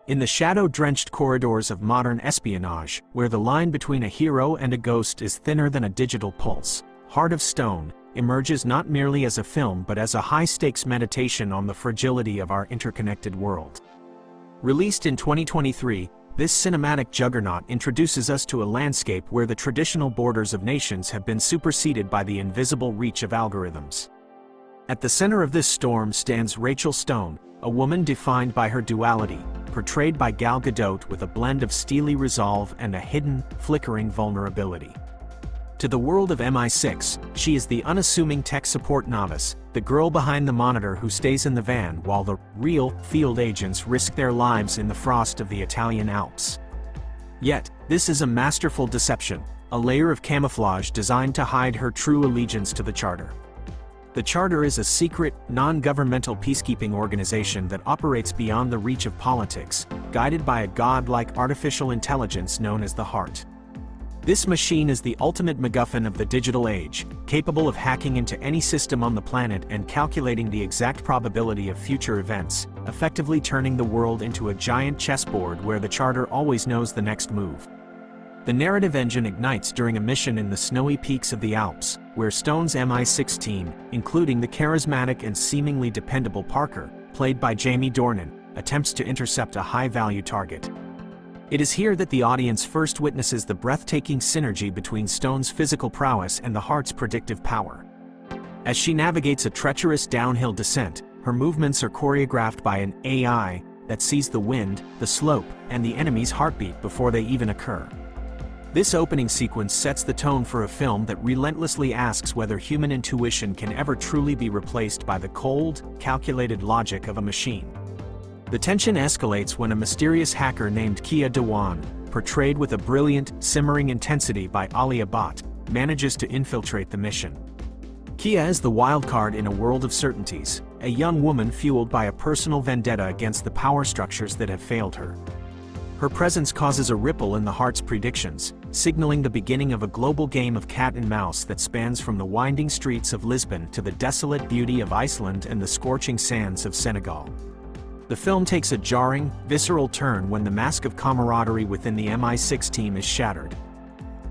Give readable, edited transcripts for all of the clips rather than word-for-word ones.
In the shadow-drenched corridors of modern espionage, where the line between a hero and a ghost is thinner than a digital pulse, Heart of Stone emerges not merely as a film but as a high-stakes meditation on the fragility of our interconnected world. Released in 2023, this cinematic juggernaut introduces us to a landscape where the traditional borders of nations have been superseded by the invisible reach of algorithms. At the center of this storm stands Rachel Stone, a woman defined by her duality, portrayed by Gal Gadot with a blend of steely resolve and a hidden, flickering vulnerability. To the world of MI6, she is the unassuming tech support novice, the girl behind the monitor who stays in the van while the real field agents risk their lives in the frost of the Italian Alps. Yet, this is a masterful deception, a layer of camouflage designed to hide her true allegiance to the Charter. The Charter is a secret, non-governmental peacekeeping organization that operates beyond the reach of politics, guided by a godlike artificial intelligence known as the Heart. This machine is the ultimate MacGuffin of the digital age, capable of hacking into any system on the planet and calculating the exact probability of future events, effectively turning the world into a giant chessboard where the Charter always knows the next move. The narrative engine ignites during a mission in the snowy peaks of the Alps, where Stone's MI6 team, including the charismatic and seemingly dependable Parker, played by Jamie Dornan, attempts to intercept a high-value target. It is here that the audience first witnesses the breathtaking synergy between Stone's physical prowess and the Heart's predictive power. As she navigates a treacherous downhill descent, her movements are choreographed by an AI that sees the wind, the slope, and the enemy's heartbeat before they even occur. This opening sequence sets the tone for a film that relentlessly asks whether human intuition can ever truly be replaced by the cold, calculated logic of a machine. The tension escalates when a mysterious hacker named Kia Dewan, portrayed with a brilliant, simmering intensity by Alia Bhatt, manages to infiltrate the mission. Kia is the wildcard in a world of certainties, a young woman fueled by a personal vendetta against the power structures that have failed her. Her presence causes a ripple in the Heart's predictions, signaling the beginning of a global game of cat and mouse that spans from the winding streets of Lisbon to the desolate beauty of Iceland and the scorching sands of Senegal. The film takes a jarring, visceral turn when the mask of camaraderie within the MI6 team is shattered.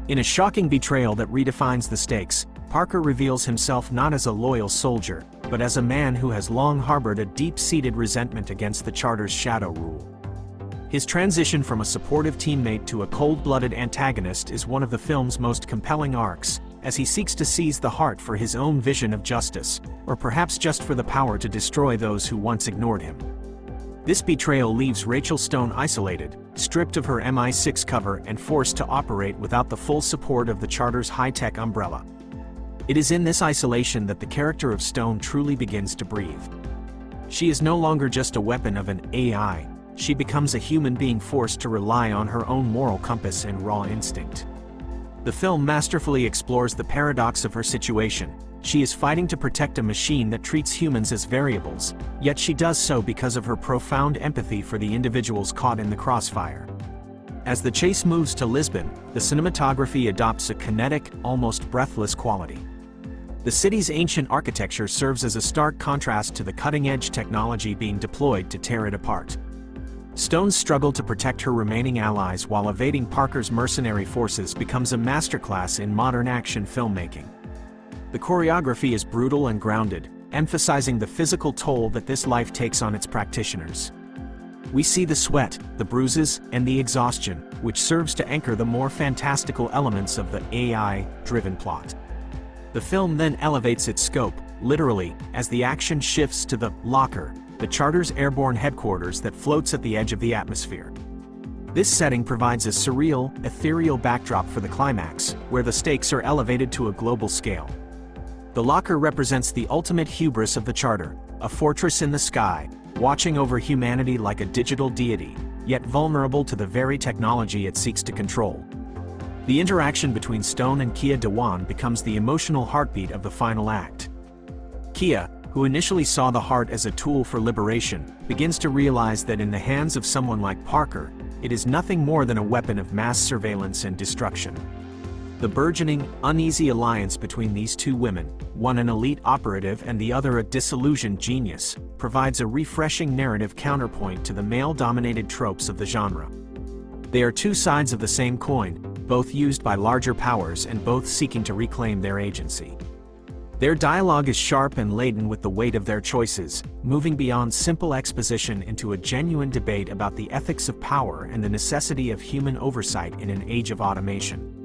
In a shocking betrayal that redefines the stakes, Parker reveals himself not as a loyal soldier, but as a man who has long harbored a deep-seated resentment against the Charter's shadow rule. His transition from a supportive teammate to a cold-blooded antagonist is one of the film's most compelling arcs, as he seeks to seize the Heart for his own vision of justice, or perhaps just for the power to destroy those who once ignored him. This betrayal leaves Rachel Stone isolated, stripped of her MI6 cover and forced to operate without the full support of the Charter's high-tech umbrella. It is in this isolation that the character of Stone truly begins to breathe. She is no longer just a weapon of an AI. She becomes a human being forced to rely on her own moral compass and raw instinct. The film masterfully explores the paradox of her situation. She is fighting to protect a machine that treats humans as variables, yet she does so because of her profound empathy for the individuals caught in the crossfire. As the chase moves to Lisbon, the cinematography adopts a kinetic, almost breathless quality. The city's ancient architecture serves as a stark contrast to the cutting-edge technology being deployed to tear it apart. Stone's struggle to protect her remaining allies while evading Parker's mercenary forces becomes a masterclass in modern action filmmaking. The choreography is brutal and grounded, emphasizing the physical toll that this life takes on its practitioners. We see the sweat, the bruises, and the exhaustion, which serves to anchor the more fantastical elements of the AI-driven plot. The film then elevates its scope, literally, as the action shifts to the locker, the Charter's airborne headquarters that floats at the edge of the atmosphere. This setting provides a surreal, ethereal backdrop for the climax, where the stakes are elevated to a global scale. The locker represents the ultimate hubris of the Charter, a fortress in the sky, watching over humanity like a digital deity, yet vulnerable to the very technology it seeks to control. The interaction between Stone and Kia Dewan becomes the emotional heartbeat of the final act. Kia, who initially saw the Heart as a tool for liberation, begins to realize that in the hands of someone like Parker, it is nothing more than a weapon of mass surveillance and destruction. The burgeoning, uneasy alliance between these two women, one an elite operative and the other a disillusioned genius, provides a refreshing narrative counterpoint to the male-dominated tropes of the genre. They are two sides of the same coin, both used by larger powers and both seeking to reclaim their agency. Their dialogue is sharp and laden with the weight of their choices, moving beyond simple exposition into a genuine debate about the ethics of power and the necessity of human oversight in an age of automation.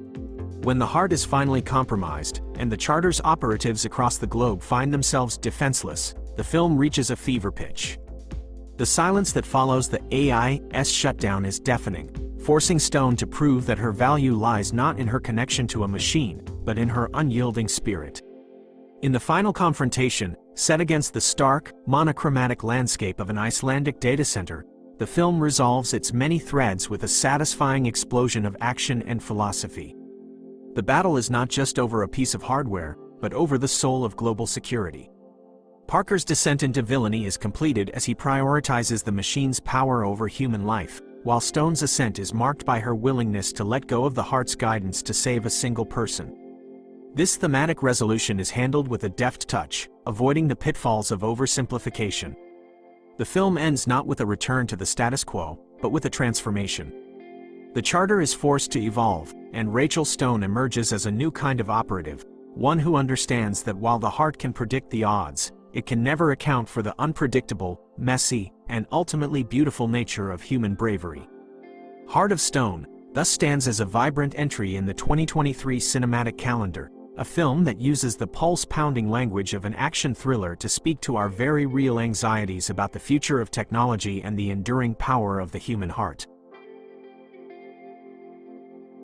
When the heart is finally compromised, and the Charter's operatives across the globe find themselves defenseless, the film reaches a fever pitch. The silence that follows the AI's shutdown is deafening, forcing Stone to prove that her value lies not in her connection to a machine, but in her unyielding spirit. In the final confrontation, set against the stark, monochromatic landscape of an Icelandic data center, the film resolves its many threads with a satisfying explosion of action and philosophy. The battle is not just over a piece of hardware, but over the soul of global security. Parker's descent into villainy is completed as he prioritizes the machine's power over human life, while Stone's ascent is marked by her willingness to let go of the heart's guidance to save a single person. This thematic resolution is handled with a deft touch, avoiding the pitfalls of oversimplification. The film ends not with a return to the status quo, but with a transformation. The Charter is forced to evolve, and Rachel Stone emerges as a new kind of operative, one who understands that while the heart can predict the odds, it can never account for the unpredictable, messy, and ultimately beautiful nature of human bravery. Heart of Stone thus stands as a vibrant entry in the 2023 cinematic calendar, a film that uses the pulse-pounding language of an action thriller to speak to our very real anxieties about the future of technology and the enduring power of the human heart.